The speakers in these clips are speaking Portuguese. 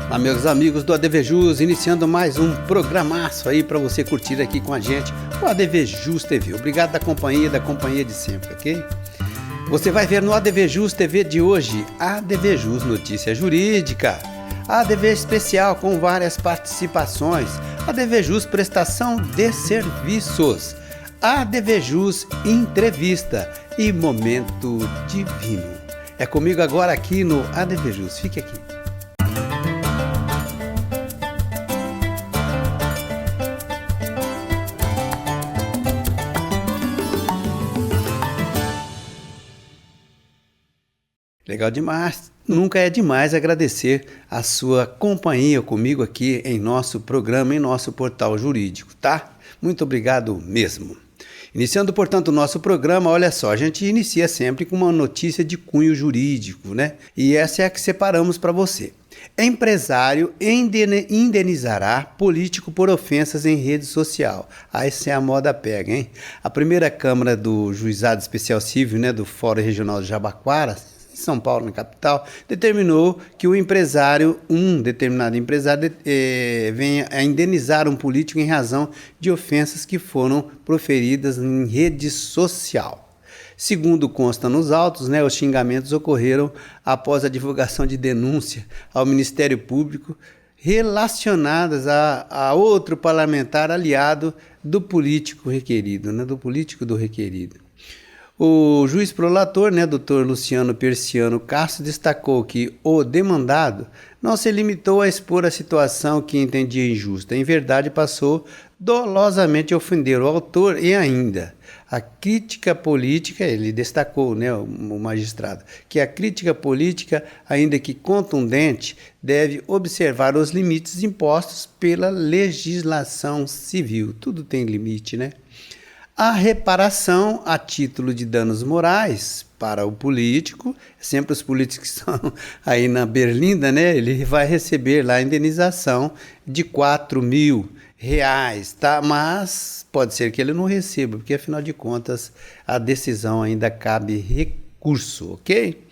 Olá, meus amigos do ADV Jus, iniciando mais um programaço aí para você curtir aqui com a gente, o ADV Jus TV. Obrigado da companhia de sempre, ok? Você vai ver no ADV Jus TV de hoje, ADV Jus Notícia Jurídica, ADV Especial com várias participações, ADV Jus Prestação de Serviços, ADV Jus Entrevista e Momento Divino. É comigo agora aqui no ADV Jus, fique aqui. Legal demais, nunca é demais agradecer a sua companhia comigo aqui em nosso programa, em nosso portal jurídico, tá? Muito obrigado mesmo. Iniciando, portanto, o nosso programa, olha só, a gente inicia sempre com uma notícia de cunho jurídico, né? E essa é a que separamos para você. Empresário indenizará político por ofensas em rede social. Essa é a moda pega, hein? A primeira Câmara do Juizado Especial Civil, né, do Fórum Regional de Jabaquara, São Paulo, na capital, determinou que um determinado empresário venha a indenizar um político em razão de ofensas que foram proferidas em rede social. Segundo consta nos autos, os xingamentos ocorreram após a divulgação de denúncia ao Ministério Público relacionadas a outro parlamentar aliado do político requerido, do requerido. O juiz prolator, Dr. Luciano Persiano Castro, destacou que o demandado não se limitou a expor a situação que entendia injusta. Em verdade, passou dolosamente a ofender o autor e ainda a crítica política, ele destacou, o magistrado, que a crítica política, ainda que contundente, deve observar os limites impostos pela legislação civil. Tudo tem limite, né? A reparação a título de danos morais para o político, sempre os políticos que estão aí na berlinda, ele vai receber lá a indenização de R$4.000, tá? Mas pode ser que ele não receba, porque afinal de contas a decisão ainda cabe recurso, ok?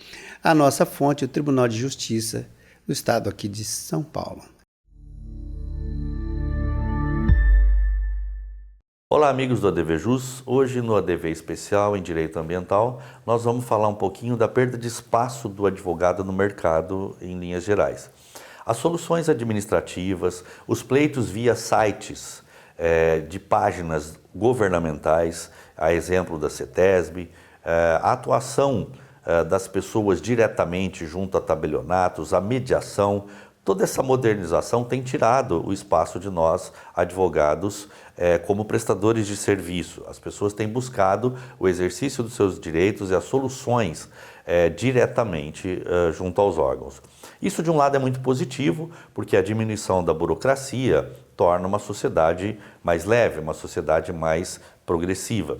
A nossa fonte, o Tribunal de Justiça do Estado aqui de São Paulo. Olá, amigos do ADV Jus. Hoje no ADV Especial em Direito Ambiental, nós vamos falar um pouquinho da perda de espaço do advogado no mercado em linhas gerais. As soluções administrativas, os pleitos via sites de páginas governamentais, a exemplo da CETESB, a atuação das pessoas diretamente junto a tabelionatos, a mediação, toda essa modernização tem tirado o espaço de nós, advogados, como prestadores de serviço. As pessoas têm buscado o exercício dos seus direitos e as soluções diretamente junto aos órgãos. Isso, de um lado, é muito positivo, porque a diminuição da burocracia torna uma sociedade mais leve, uma sociedade mais progressiva.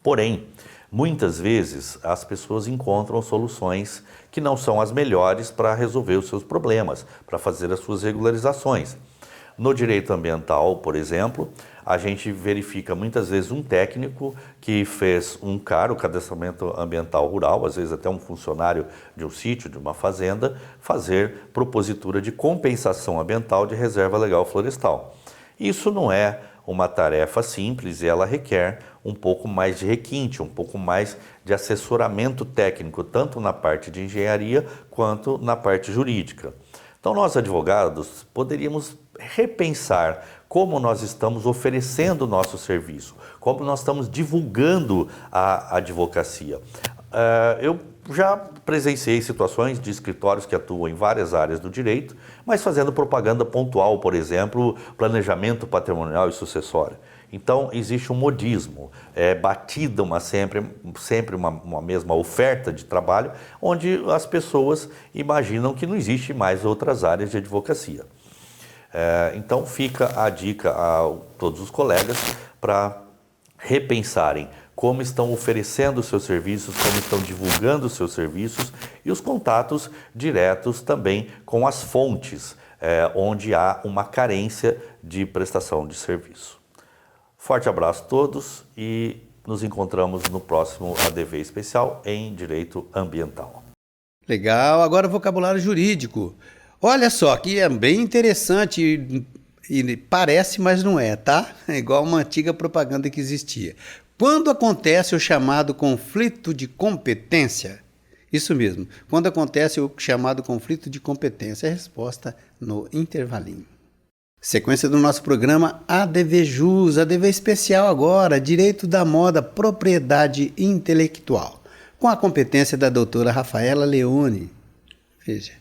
Porém, muitas vezes as pessoas encontram soluções que não são as melhores para resolver os seus problemas, para fazer as suas regularizações. No direito ambiental, por exemplo, a gente verifica muitas vezes um técnico que fez um caro cadastramento ambiental rural, às vezes até um funcionário de um sítio, de uma fazenda, fazer propositura de compensação ambiental de reserva legal florestal. Isso não é uma tarefa simples e ela requer um pouco mais de requinte, um pouco mais de assessoramento técnico, tanto na parte de engenharia quanto na parte jurídica. Então, nós advogados poderíamos repensar como nós estamos oferecendo o nosso serviço, como nós estamos divulgando a advocacia. Eu já presenciei situações de escritórios que atuam em várias áreas do direito, mas fazendo propaganda pontual, por exemplo, planejamento patrimonial e sucessório. Então, existe um modismo, batida sempre uma mesma oferta de trabalho, onde as pessoas imaginam que não existe mais outras áreas de advocacia. Então, fica a dica a todos os colegas para repensarem como estão oferecendo os seus serviços, como estão divulgando os seus serviços e os contatos diretos também com as fontes, onde há uma carência de prestação de serviço. Forte abraço a todos e nos encontramos no próximo ADV Especial em Direito Ambiental. Legal, agora vocabulário jurídico. Olha só, que é bem interessante e parece, mas não é, tá? É igual uma antiga propaganda que existia. Quando acontece o chamado conflito de competência, isso mesmo, quando acontece o chamado conflito de competência, a resposta no intervalinho. Sequência do nosso programa ADV Jus, ADV especial agora, Direito da Moda, Propriedade Intelectual, com a competência da doutora Rafaela Leone. Veja.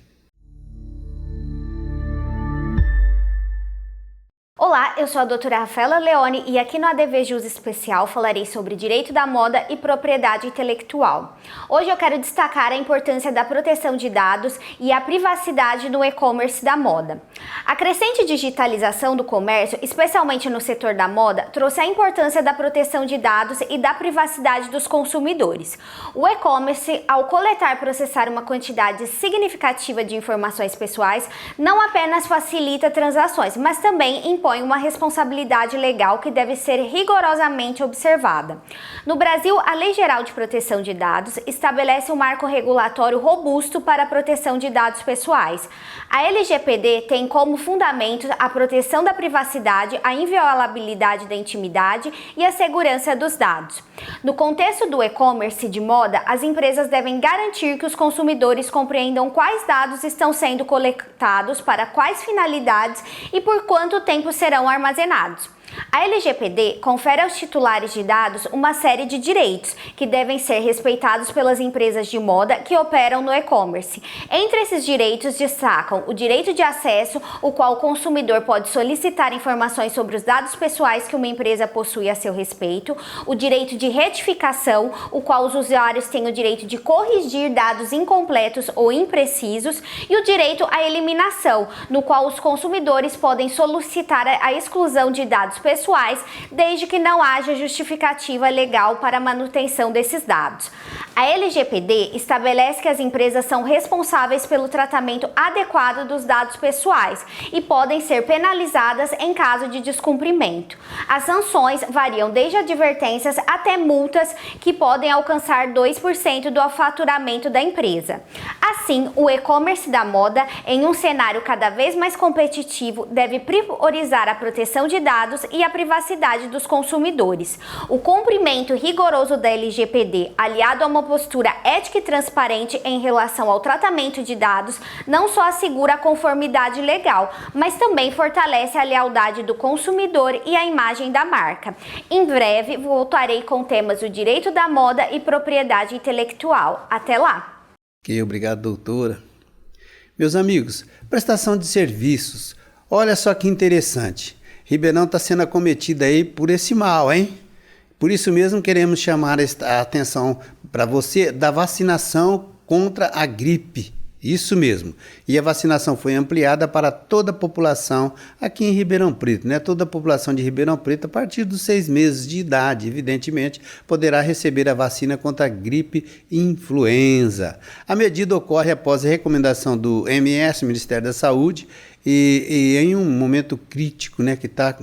Olá, eu sou a doutora Rafaela Leone e aqui no ADV Jus Especial falarei sobre direito da moda e propriedade intelectual. Hoje eu quero destacar a importância da proteção de dados e a privacidade no e-commerce da moda. A crescente digitalização do comércio, especialmente no setor da moda, trouxe a importância da proteção de dados e da privacidade dos consumidores. O e-commerce, ao coletar e processar uma quantidade significativa de informações pessoais, não apenas facilita transações, mas também impõe uma responsabilidade legal que deve ser rigorosamente observada. No Brasil, a Lei Geral de Proteção de Dados estabelece um marco regulatório robusto para a proteção de dados pessoais. A LGPD tem como fundamento a proteção da privacidade, a inviolabilidade da intimidade e a segurança dos dados. No contexto do e-commerce de moda, as empresas devem garantir que os consumidores compreendam quais dados estão sendo coletados, para quais finalidades e por quanto tempo serão armazenados. A LGPD confere aos titulares de dados uma série de direitos que devem ser respeitados pelas empresas de moda que operam no e-commerce. Entre esses direitos destacam o direito de acesso, o qual o consumidor pode solicitar informações sobre os dados pessoais que uma empresa possui a seu respeito, o direito de retificação, o qual os usuários têm o direito de corrigir dados incompletos ou imprecisos, e o direito à eliminação, no qual os consumidores podem solicitar a exclusão de dados pessoais, desde que não haja justificativa legal para a manutenção desses dados. A LGPD estabelece que as empresas são responsáveis pelo tratamento adequado dos dados pessoais e podem ser penalizadas em caso de descumprimento. As sanções variam desde advertências até multas que podem alcançar 2% do faturamento da empresa. Assim, o e-commerce da moda, em um cenário cada vez mais competitivo, deve priorizar a proteção de dados e a privacidade dos consumidores. O cumprimento rigoroso da LGPD, aliado a uma postura ética e transparente em relação ao tratamento de dados, não só assegura a conformidade legal, mas também fortalece a lealdade do consumidor e a imagem da marca. Em breve, voltarei com temas do direito da moda e propriedade intelectual. Até lá! Ok, obrigado, doutora. Meus amigos, prestação de serviços. Olha só que interessante. Ribeirão está sendo acometida aí por esse mal, hein? Por isso mesmo queremos chamar a atenção para você da vacinação contra a gripe. Isso mesmo. E a vacinação foi ampliada para toda a população aqui em Ribeirão Preto, né? Toda a população de Ribeirão Preto, a partir dos 6 meses de idade, evidentemente, poderá receber a vacina contra a gripe influenza. A medida ocorre após a recomendação do MS, Ministério da Saúde, e em um momento crítico, né, que está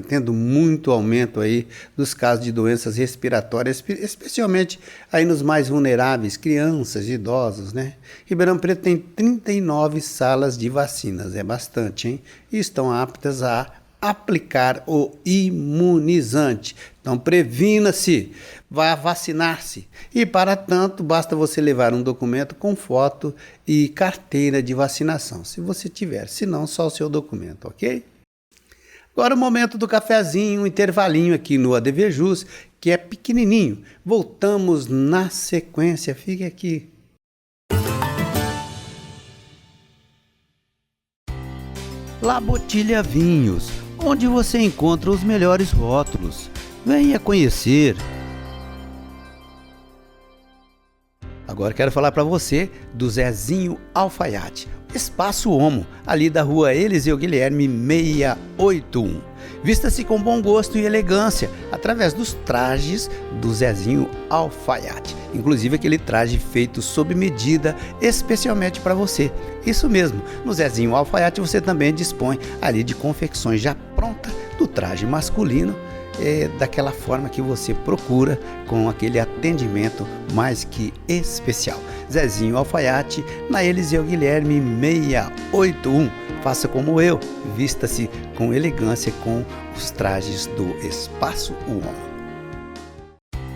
tendo muito aumento aí dos casos de doenças respiratórias, especialmente aí nos mais vulneráveis, crianças, idosos, né? Ribeirão Preto tem 39 salas de vacinas, é bastante, hein? E estão aptas a aplicar o imunizante. Então previna-se, vá vacinar-se. E para tanto, basta você levar um documento com foto e carteira de vacinação, se você tiver, se não, só o seu documento, ok? Agora o momento do cafezinho, um intervalinho aqui no ADV Jus, que é pequenininho. Voltamos na sequência, fique aqui. La Botilha Vinhos, onde você encontra os melhores rótulos. Venha conhecer. Agora quero falar para você do Zezinho Alfaiate, Espaço Homo, ali da rua Eliseu Guilherme 681. Vista-se com bom gosto e elegância, através dos trajes do Zezinho Alfaiate. Inclusive aquele traje feito sob medida, especialmente para você. Isso mesmo, no Zezinho Alfaiate você também dispõe ali de confecções já prontas do traje masculino daquela forma que você procura, com aquele atendimento mais que especial. Zezinho Alfaiate, na Eliseu Guilherme 681. Faça como eu, vista-se com elegância com os trajes do Espaço UON.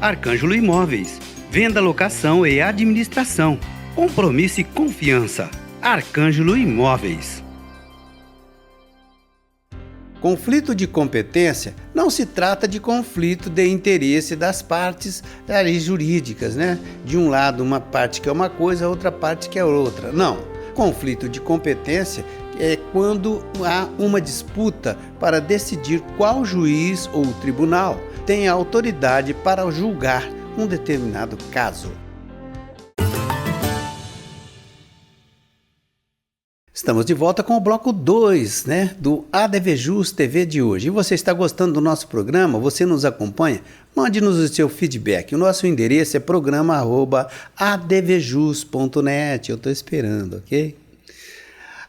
Arcângelo Imóveis, venda, locação e administração. Compromisso e confiança. Arcângelo Imóveis. Conflito de competência não se trata de conflito de interesse das partes jurídicas, né? De um lado uma parte quer uma coisa, a outra parte quer outra. Não. Conflito de competência é quando há uma disputa para decidir qual juiz ou tribunal tem a autoridade para julgar um determinado caso. Estamos de volta com o bloco 2, do ADVJus TV de hoje. E você está gostando do nosso programa? Você nos acompanha? Mande-nos o seu feedback. O nosso endereço é programa@advjus.net. Eu estou esperando, ok?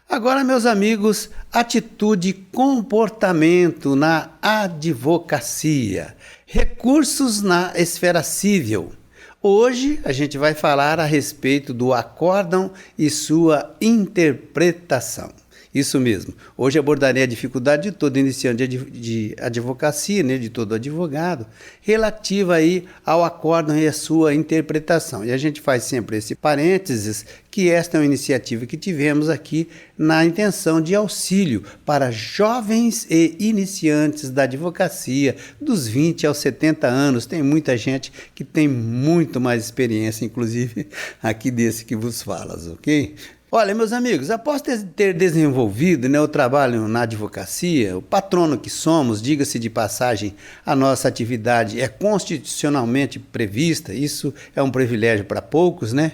Agora, meus amigos, atitude e comportamento na advocacia. Recursos na esfera civil. Hoje a gente vai falar a respeito do acórdão e sua interpretação. Isso mesmo. Hoje abordarei a dificuldade de todo iniciante de advocacia, de todo advogado, relativa aí ao acórdão e a sua interpretação. E a gente faz sempre esse parênteses, que esta é uma iniciativa que tivemos aqui na intenção de auxílio para jovens e iniciantes da advocacia, dos 20 aos 70 anos. Tem muita gente que tem muito mais experiência, inclusive aqui desse que vos falas, ok? Olha, meus amigos, após ter desenvolvido o trabalho na advocacia, o patrono que somos, diga-se de passagem, a nossa atividade é constitucionalmente prevista, isso é um privilégio para poucos, A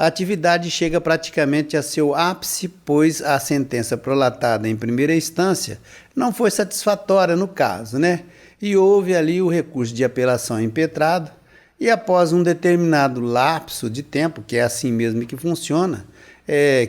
atividade chega praticamente a seu ápice, pois a sentença prolatada em primeira instância não foi satisfatória no caso, E houve ali o recurso de apelação impetrado, e após um determinado lapso de tempo, que é assim mesmo que funciona,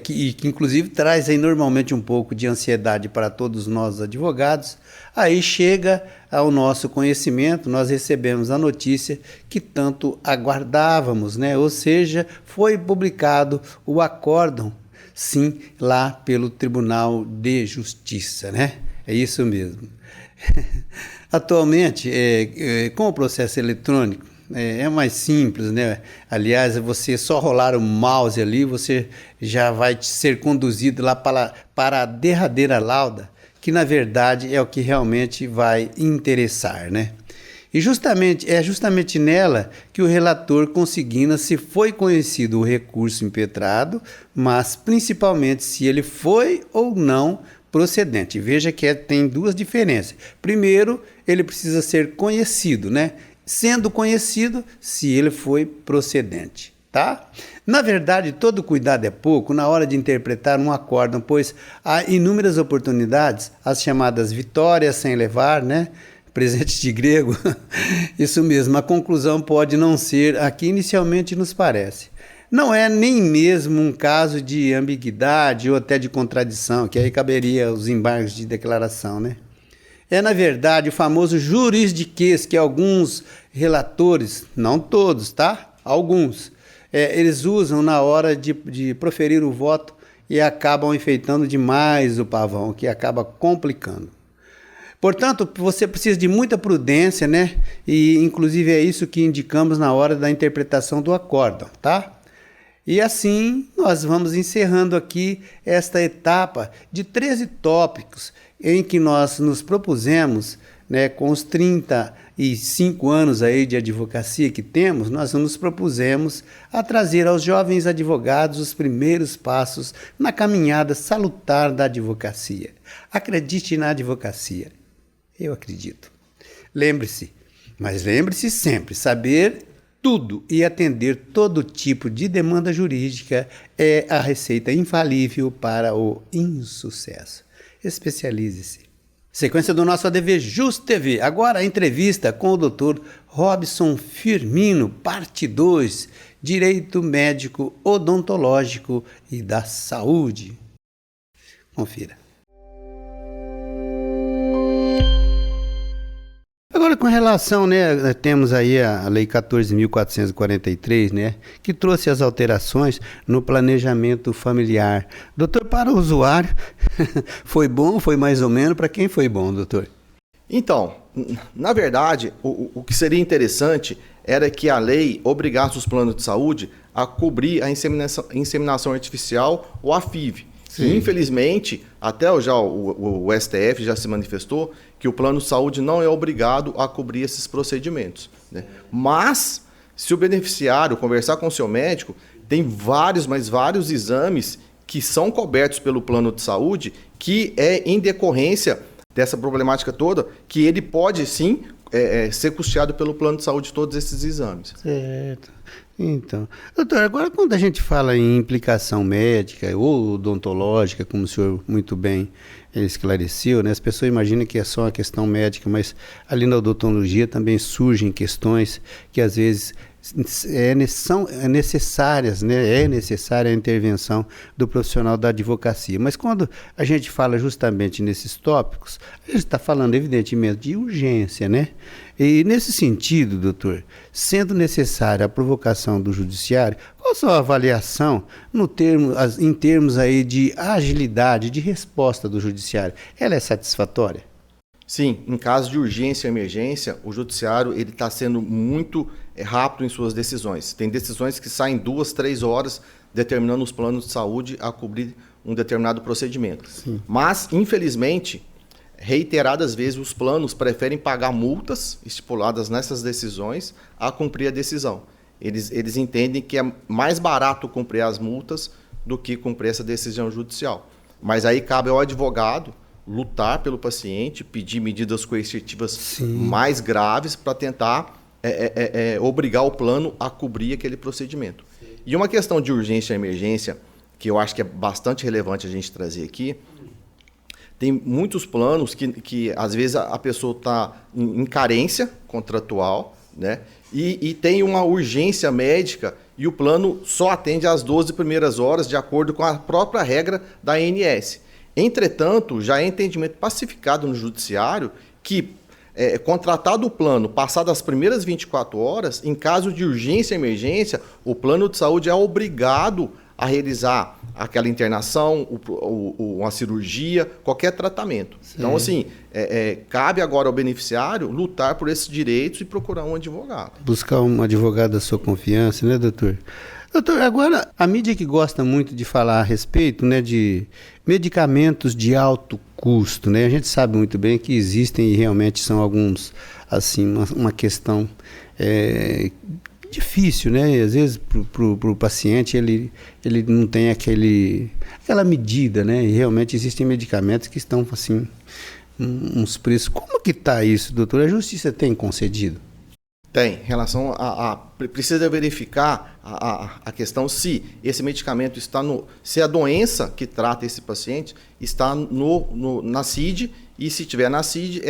que inclusive traz aí normalmente um pouco de ansiedade para todos nós advogados, aí chega ao nosso conhecimento, nós recebemos a notícia que tanto aguardávamos, Ou seja, foi publicado o acórdão, sim, lá pelo Tribunal de Justiça, É isso mesmo. Atualmente, com o processo eletrônico, é mais simples, Aliás, você só rolar o mouse ali, você já vai ser conduzido lá para a derradeira lauda, que na verdade é o que realmente vai interessar, E é justamente nela que o relator consigna se foi conhecido o recurso impetrado, mas principalmente se ele foi ou não procedente. Veja que tem duas diferenças. Primeiro, ele precisa ser conhecido, Sendo conhecido, se ele foi procedente, Na verdade, todo cuidado é pouco na hora de interpretar um acórdão, pois há inúmeras oportunidades, as chamadas vitórias sem levar, Presente de grego. Isso mesmo, a conclusão pode não ser a que inicialmente nos parece. Não é nem mesmo um caso de ambiguidade ou até de contradição, que aí caberia os embargos de declaração, É, na verdade, o famoso jurisdiquês que alguns relatores, não todos, Alguns, eles usam na hora de proferir o voto e acabam enfeitando demais o pavão, que acaba complicando. Portanto, você precisa de muita prudência, E, inclusive, é isso que indicamos na hora da interpretação do acórdão, E assim, nós vamos encerrando aqui esta etapa de 13 tópicos em que nós nos propusemos, com os 35 anos aí de advocacia que temos, nós nos propusemos a trazer aos jovens advogados os primeiros passos na caminhada salutar da advocacia. Acredite na advocacia. Eu acredito. Lembre-se sempre, saber tudo e atender todo tipo de demanda jurídica é a receita infalível para o insucesso. Especialize-se. Sequência do nosso ADVJus TV. Agora a entrevista com o Dr. Robson Firmino, parte 2, Direito Médico Odontológico e da Saúde. Confira. Agora, com relação, né, temos aí a Lei 14.443, né, que trouxe as alterações no planejamento familiar. Doutor, para o usuário, foi bom, foi mais ou menos? Para quem foi bom, doutor? Então, na verdade, o que seria interessante era que a lei obrigasse os planos de saúde a cobrir a inseminação artificial ou a FIV. E, infelizmente, até já o STF já se manifestou que o plano de saúde não é obrigado a cobrir esses procedimentos, né? Mas, se o beneficiário conversar com o seu médico, tem vários exames que são cobertos pelo plano de saúde, que é em decorrência dessa problemática toda, que ele pode sim ser custeado pelo plano de saúde todos esses exames. Certo. Então, doutor, agora quando a gente fala em implicação médica ou odontológica, como o senhor muito bem esclareceu, né, as pessoas imaginam que é só uma questão médica, mas ali na odontologia também surgem questões que às vezes são necessárias, né? É necessária a intervenção do profissional da advocacia. Mas quando a gente fala justamente nesses tópicos, a gente está falando evidentemente de urgência, né? E nesse sentido, doutor, sendo necessária a provocação do judiciário, qual a sua avaliação em termos aí de agilidade, de resposta do judiciário? Ela é satisfatória? Sim, em caso de urgência e emergência, o judiciário ele está sendo muito rápido em suas decisões. Tem decisões que saem 2, 3 horas, determinando os planos de saúde a cobrir um determinado procedimento. Sim. Mas, infelizmente, reiteradas vezes os planos preferem pagar multas estipuladas nessas decisões a cumprir a decisão. Eles entendem que é mais barato cumprir as multas do que cumprir essa decisão judicial. Mas aí cabe ao advogado lutar pelo paciente, pedir medidas coercitivas mais graves para tentar obrigar o plano a cobrir aquele procedimento. E uma questão de urgência e emergência, que eu acho que é bastante relevante a gente trazer aqui, tem muitos planos que às vezes a pessoa está em carência contratual, né? E tem uma urgência médica e o plano só atende às 12 primeiras horas, de acordo com a própria regra da ANS. Entretanto, já é entendimento pacificado no judiciário que, contratado o plano, passado as primeiras 24 horas, em caso de urgência e emergência, o plano de saúde é obrigado a realizar aquela internação, uma cirurgia, qualquer tratamento. Sim. Então, assim, cabe agora ao beneficiário lutar por esses direitos e procurar um advogado. Buscar um advogado da sua confiança, né, doutor? Doutor, agora, a mídia que gosta muito de falar a respeito, né, de medicamentos de alto custo, né? A gente sabe muito bem que existem e realmente são alguns, assim, uma questão difícil, né? Às vezes pro paciente ele não tem aquela medida, né? E realmente existem medicamentos que estão assim uns preços. Como que está isso, doutor? A justiça tem concedido? Tem. Em relação precisa verificar a questão se esse medicamento está se a doença que trata esse paciente está na CID, e se tiver na CID,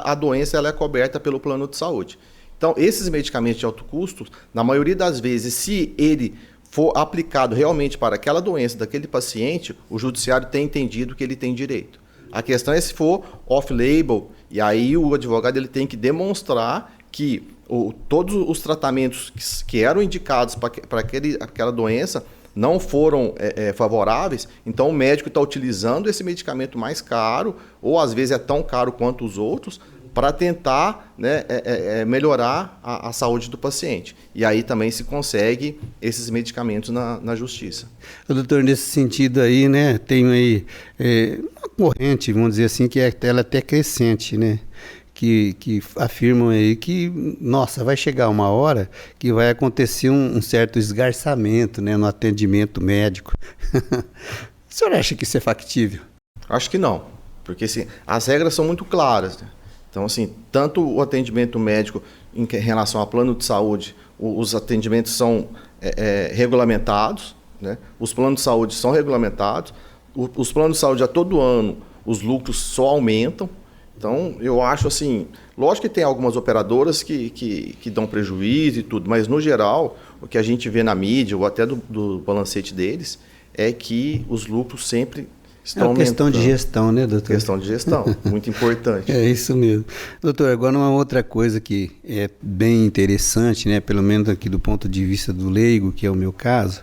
a doença é coberta pelo plano de saúde. Então, esses medicamentos de alto custo, na maioria das vezes, se ele for aplicado realmente para aquela doença daquele paciente, o judiciário tem entendido que ele tem direito. A questão é se for off-label, e aí o advogado ele tem que demonstrar que todos os tratamentos que eram indicados para aquela doença não foram favoráveis, então o médico está utilizando esse medicamento mais caro, ou às vezes é tão caro quanto os outros, para tentar, né, melhorar a saúde do paciente. E aí também se consegue esses medicamentos na justiça. Doutor, nesse sentido aí, né, tem aí uma corrente, vamos dizer assim, que ela é até crescente, né? Que afirmam aí que, nossa, vai chegar uma hora que vai acontecer um certo esgarçamento, né, no atendimento médico. O senhor acha que isso é factível? Acho que não, porque assim, as regras são muito claras, né? Então, assim, tanto o atendimento médico em relação ao plano de saúde, os atendimentos são regulamentados, né? Os planos de saúde são regulamentados, os planos de saúde a todo ano, os lucros só aumentam. Então, eu acho assim, lógico que tem algumas operadoras que dão prejuízo e tudo, mas no geral, o que a gente vê na mídia, ou até do balancete deles, é que os lucros sempre É uma questão de gestão, né, doutor? Questão de gestão, muito importante. É isso mesmo. Doutor, agora uma outra coisa que é bem interessante, né, pelo menos aqui do ponto de vista do leigo, que é o meu caso,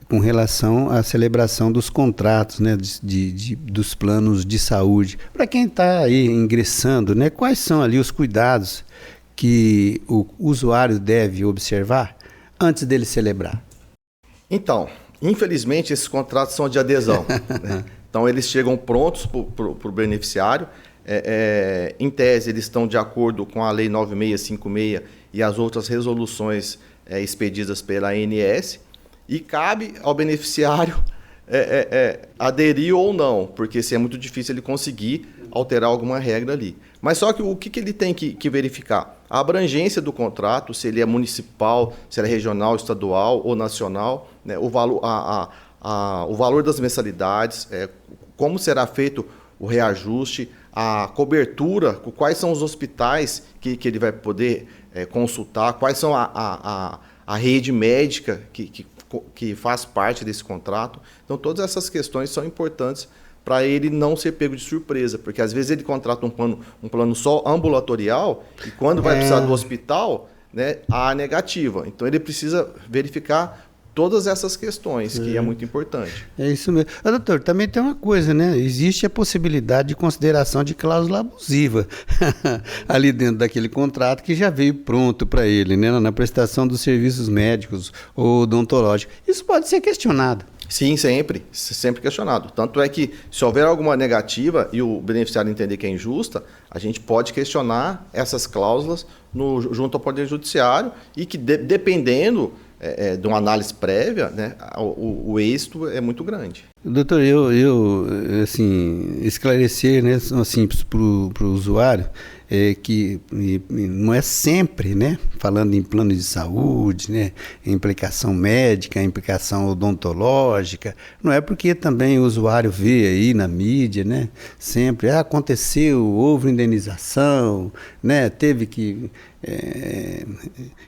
com relação à celebração dos contratos, né, dos planos de saúde. Para quem está aí ingressando, né, quais são ali os cuidados que o usuário deve observar antes dele celebrar? Então, infelizmente, esses contratos são de adesão. Né? Então, eles chegam prontos para o beneficiário. Em tese, eles estão de acordo com a Lei 9656 e as outras resoluções expedidas pela ANS. E cabe ao beneficiário aderir ou não, porque se é muito difícil ele conseguir alterar alguma regra ali. Mas só que o que ele tem que verificar? A abrangência do contrato, se ele é municipal, se ele é regional, estadual ou nacional, né? O valor das mensalidades, como será feito o reajuste, a cobertura, quais são os hospitais que ele vai poder consultar, quais são a rede médica que faz parte desse contrato. Então, todas essas questões são importantes para ele não ser pego de surpresa, porque às vezes ele contrata um plano só ambulatorial e quando vai precisar do hospital, né, há a negativa. Então, ele precisa verificar todas essas questões, que é muito importante. É isso mesmo. Doutor, também tem uma coisa, né? Existe a possibilidade de consideração de cláusula abusiva ali dentro daquele contrato que já veio pronto para ele, né? Na prestação dos serviços médicos ou odontológicos. Isso pode ser questionado. Sim, sempre questionado. Tanto é que, se houver alguma negativa e o beneficiário entender que é injusta, a gente pode questionar essas cláusulas junto ao Poder Judiciário e que, dependendo de uma análise prévia, né, o êxito é muito grande. Doutor, eu assim, esclarecer, né, assim, para o usuário, que não é sempre, né, falando em plano de saúde, né, implicação médica, implicação odontológica, não é porque também o usuário vê aí na mídia, né, sempre, aconteceu, houve indenização, né, teve que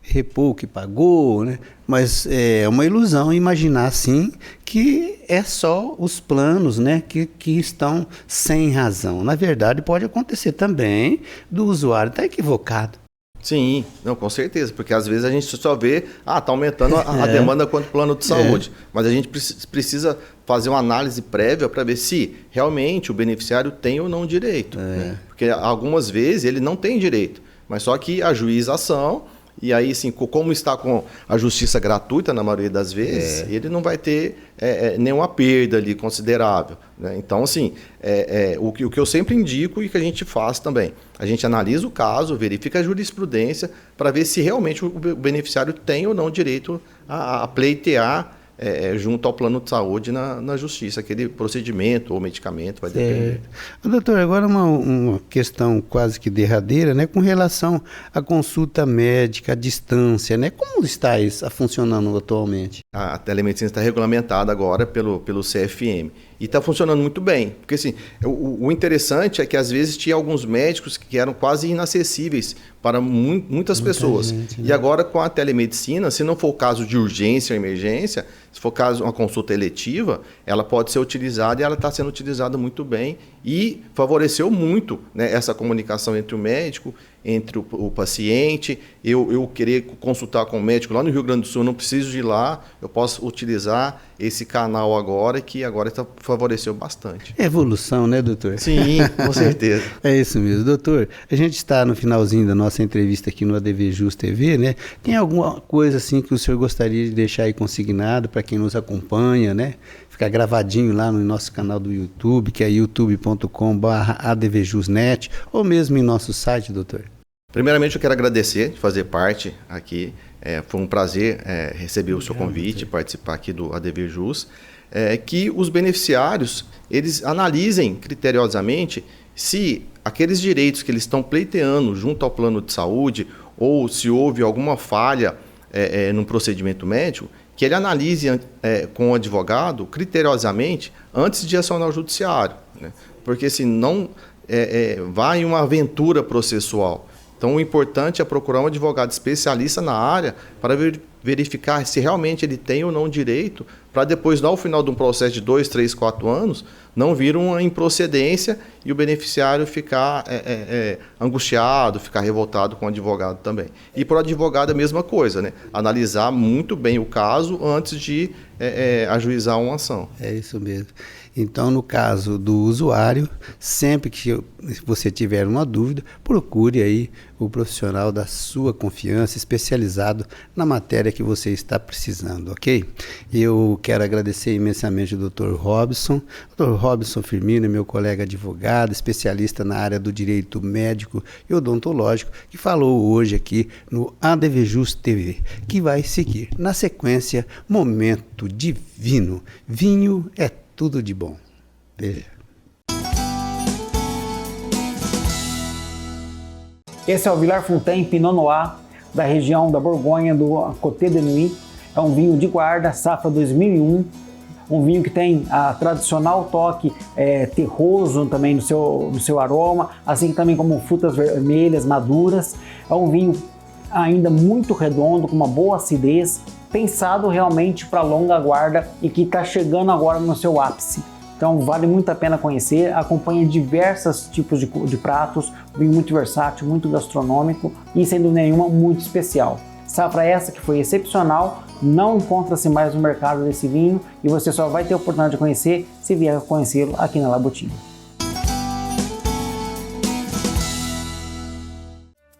repor o que pagou, né, mas é uma ilusão imaginar assim que é só os planos, né, que estão sem razão. Na verdade, pode acontecer também do usuário estar equivocado. Sim, não, com certeza, porque às vezes a gente só vê, está aumentando a demanda quanto plano de saúde, mas a gente precisa fazer uma análise prévia para ver se realmente o beneficiário tem ou não direito. Né? Porque algumas vezes ele não tem direito, mas só que a juização, e aí, assim, como está com a justiça gratuita, na maioria das vezes, ele não vai ter nenhuma perda ali considerável. Né? Então, assim, o que eu sempre indico e que a gente faz também, a gente analisa o caso, verifica a jurisprudência para ver se realmente o beneficiário tem ou não direito a pleitear junto ao plano de saúde na justiça, aquele procedimento ou medicamento vai depender. Doutor, agora uma questão quase que derradeira, né, com relação à consulta médica à distância, né, como está isso funcionando atualmente? A telemedicina está regulamentada agora pelo CFM e está funcionando muito bem, porque assim, o interessante é que às vezes tinha alguns médicos que eram quase inacessíveis para muitas pessoas. Gente, né? E agora com a telemedicina, se não for o caso de urgência ou emergência, se for caso uma consulta eletiva, ela pode ser utilizada e ela está sendo utilizada muito bem e favoreceu muito, né, essa comunicação entre o médico, entre o paciente. Eu querer consultar com o médico lá no Rio Grande do Sul, não preciso de ir lá, eu posso utilizar esse canal agora, que agora favoreceu bastante. É evolução, né, doutor? Sim, com certeza. É isso mesmo. Doutor, a gente está no finalzinho da nossa entrevista aqui no ADV Jus TV, né? Tem alguma coisa assim que o senhor gostaria de deixar aí consignado para quem nos acompanha, né? Ficar gravadinho lá no nosso canal do YouTube, que é youtube.com/advjusnet, ou mesmo em nosso site, doutor? Primeiramente, eu quero agradecer de fazer parte aqui. Foi um prazer receber o seu convite, participar aqui do ADV Jus. Que os beneficiários, eles analisem criteriosamente se aqueles direitos que eles estão pleiteando junto ao plano de saúde, ou se houve alguma falha num procedimento médico, que ele analise com o advogado criteriosamente antes de acionar o judiciário, né? Porque senão vai em uma aventura processual. Então, o importante é procurar um advogado especialista na área para verificar se realmente ele tem ou não direito para depois, ao final de um processo de 2, 3, 4 anos, não vir uma improcedência e o beneficiário ficar angustiado, ficar revoltado com o advogado também. E para o advogado a mesma coisa, né? Analisar muito bem o caso antes de ajuizar uma ação. É isso mesmo. Então, no caso do usuário, sempre que você tiver uma dúvida, procure aí o profissional da sua confiança, especializado na matéria que você está precisando, ok? Eu quero agradecer imensamente o Dr. Robson. Dr. Robson Firmino é meu colega advogado, especialista na área do direito médico e odontológico, que falou hoje aqui no ADVJus TV, que vai seguir. Na sequência, Momento Divino. Vinho é tudo de bom. Veja. Esse é o Villars-Fontaine Pinot Noir, da região da Borgonha, do Côte de Nuits. É um vinho de guarda, safra 2001. Um vinho que tem a tradicional toque terroso também no seu aroma, assim também como frutas vermelhas, maduras. É um vinho ainda muito redondo, com uma boa acidez, pensado realmente para longa guarda e que está chegando agora no seu ápice. Então vale muito a pena conhecer, acompanha diversos tipos de pratos, vinho muito versátil, muito gastronômico e sem dúvida nenhuma muito especial. Safra essa que foi excepcional, não encontra-se mais no mercado desse vinho e você só vai ter a oportunidade de conhecer se vier conhecê-lo aqui na Labutinho.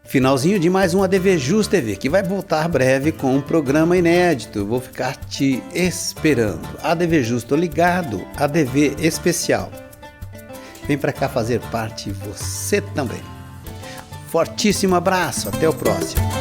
Finalzinho de mais um ADVJus TV, que vai voltar breve com um programa inédito. Vou ficar te esperando. ADVJus, tô ligado. ADV especial. Vem pra cá fazer parte você também. Fortíssimo abraço, até o próximo.